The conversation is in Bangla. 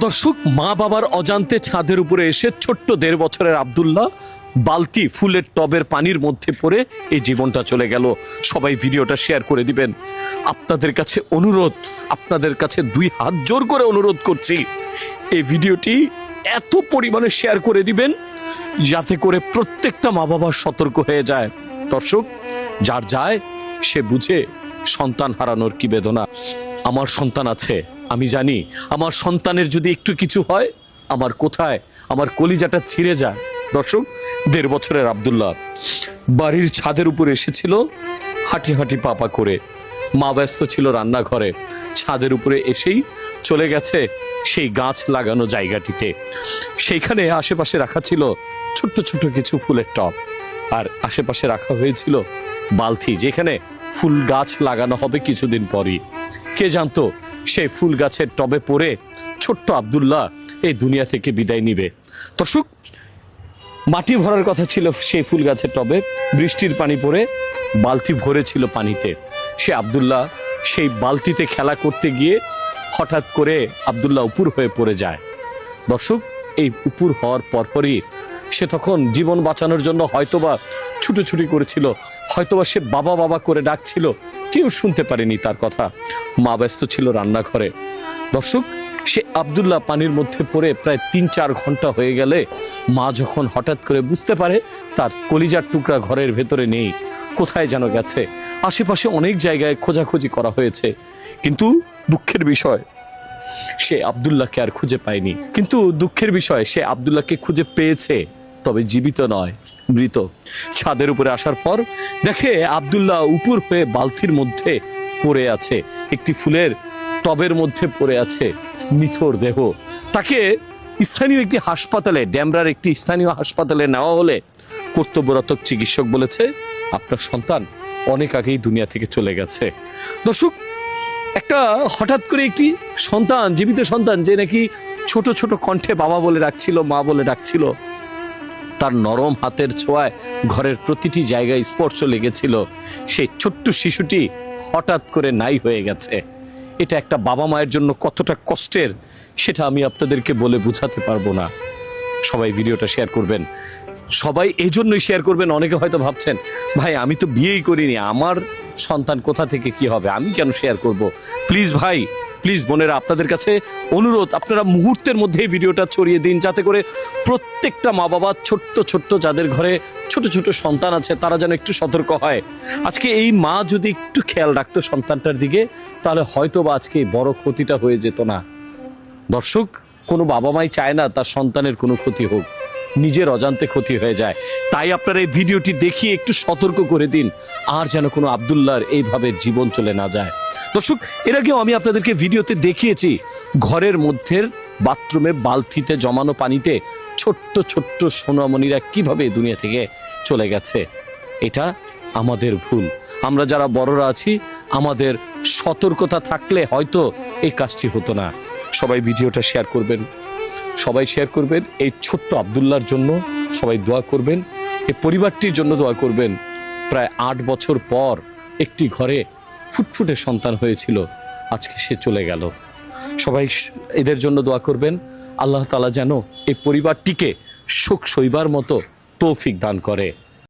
দর্শক, মা বাবার অজান্তে ছাদের উপরে এসে ছোট্ট 1.5 বছরের আব্দুল্লাহ বালতি ফুলের টবের পানির মধ্যে পড়ে এই জীবনটা চলে গেল। সবাই ভিডিওটা শেয়ার করে দিবেন। আপনাদের কাছে অনুরোধ, আপনাদের কাছে 2 হাত জোর করে অনুরোধ করছি, এই ভিডিওটি এত পরিমাণে শেয়ার করে দিবেন যাতে করে প্রত্যেকটা মা বাবা সতর্ক হয়ে যায়। দর্শক, যার যায় সে বুঝে সন্তান হারানোর কি বেদনা। আমার সন্তান আছে, আমি জানি আমার সন্তানের যদি একটু কিছু হয় আমার কোথায় আমার কলিজাটা ছিঁড়ে যায়। দর্শক, 1.5 বছরের আব্দুল্লাহ বাড়ির ছাদের উপরে এসেছিল হাঁটি হাঁটি পাপা করে। মা ব্যস্ত ছিল রান্নাঘরে, ছাদের উপরে এসেই চলে গেছে সেই গাছ লাগানো জায়গাটিতে। সেইখানে আশেপাশে রাখা ছিল ছোট্ট ছোট্ট কিছু ফুলের টব, আর আশেপাশে রাখা হয়েছিল বালতি, যেখানে ফুল গাছ লাগানো হবে কিছুদিন পরই। কে জানতো সেই ফুল গাছের টবে পড়ে ছোট্ট আব্দুল্লাহ এই দুনিয়া থেকে বিদায় নিবে। দর্শক, মাটি ভরার কথা ছিল সেই ফুল গাছের টবে, বৃষ্টির পানি পড়ে বালতি ভরে ছিল পানিতে। সে আব্দুল্লাহ সেই বালতিতে খেলা করতে গিয়ে হঠাৎ করে আব্দুল্লাহ উপুর হয়ে পড়ে যায়। দর্শক, এই উপুর হওয়ার পরপরই সে তখন জীবন বাঁচানোর জন্য হয়তোবা ছুটোছুটি করেছিল, হয়তোবা সে বাবা বাবা করে ডাকছিল, কেউ শুনতে পারেনি তার কথা। মা ব্যস্ত ছিল রান্নাঘরে। দর্শক, সে আব্দুল্লাহ পানির মধ্যে পড়ে প্রায় 3-4 ঘন্টা হয়ে গেলে মা যখন হঠাৎ করে বুঝতে পারে তার কলিজার টুকরা ঘরের ভেতরে নেই, কোথায় যেন গেছে। আশেপাশে অনেক জায়গায় খোঁজাখুঁজি করা হয়েছে, কিন্তু দুঃখের বিষয় সে আব্দুল্লাহকে আর খুঁজে পায়নি। কিন্তু দুঃখের বিষয় সে আব্দুল্লাহকে খুঁজে পেয়েছে, তবে জীবিত নয়, মৃত। ছাদের উপরে আসার পর দেখে আব্দুল্লাহ উপুর হয়ে বালতির মধ্যে পড়ে আছে, একটি ফুলের টবের মধ্যে পড়ে আছে নিথর দেহ। তাকে স্থানীয় একটি হাসপাতালে, ড্যামরার একটি স্থানীয় হাসপাতালে নেওয়া হলে কর্তব্যরত চিকিৎসক বলেছে আপনার সন্তান অনেক আগেই দুনিয়া থেকে চলে গেছে। দর্শক, একটা হঠাৎ করে একটি সন্তান, জীবিত সন্তান, যে নাকি ছোট ছোট কণ্ঠে বাবা বলে ডাকছিল, মা বলে ডাকছিল, তার নরম হাতের ছোঁয়ায় ঘরের প্রতিটি জায়গায় স্পর্শ লেগেছিল, সেই ছোট্ট শিশুটি হঠাৎ করে নাই হয়ে গেছে। এটা একটা বাবা মায়ের জন্য কতটা কষ্টের সেটা আমি আপনাদেরকে বলে বোঝাতে পারবো না। সবাই ভিডিওটা শেয়ার করবেন, সবাই এই জন্যই শেয়ার করবেন। অনেকে হয়তো ভাবছেন, ভাই আমি তো বিয়েই করিনি, আমার সন্তান কোথা থেকে কি হবে, আমি কেন শেয়ার করব। প্লিজ ভাই, প্লিজ বোনেরা, আপনাদের কাছে অনুরোধ, আপনারা মুহূর্তের মধ্যেই ভিডিওটা ছড়িয়ে দিন যাতে করে প্রত্যেকটা মা বাবা ছোট্ট ছোট্ট যাদের ঘরে ছোট ছোট সন্তান আছে তারা যেন একটু সতর্ক হয়। আজকে এই মা যদি একটু খেয়াল রাখতো সন্তানটার দিকে, তাহলে হয়তো বা আজকে বড় ক্ষতিটা হয়ে যেত না। দর্শক, কোনো বাবা মাই চায় না তার সন্তানের কোনো ক্ষতি হোক, নিজের অজান্তে ক্ষতি হয়ে যায়। তাই আপনারা এই ভিডিওটি দেখিয়ে একটু সতর্ক করে দিন, আর যেন কোনো আব্দুল্লাহর এইভাবে জীবন চলে না যায়। দর্শক, এর আগেও আমি আপনাদেরকে ভিডিওতে দেখিয়েছি ঘরের মধ্যে বাথরুমে বালতিতে জমানো পানিতে ছোট্ট ছোট্ট সোনামণিরা কিভাবে দুনিয়া থেকে চলে গেছে। এটা আমাদের ভুল। আমরা যারা বড়রা আছি, আমাদের সতর্কতা থাকলে হয়তো এই কাজটি হতো না। সবাই ভিডিওটা শেয়ার করবেন, সবাই শেয়ার করবেন। এই ছোট্ট আব্দুল্লাহর জন্য সবাই দোয়া করবেন, এই পরিবারটির জন্য দোয়া করবেন। প্রায় 8 বছর পর একটি ঘরে ফুটফুটে সন্তান হয়েছিল, আজকে সে চলে গেল। সবাই এদের জন্য দোয়া করবেন, আল্লাহ তাআলা যেন এই পরিবারটিকে শোক সইবার মতো তৌফিক দান করে।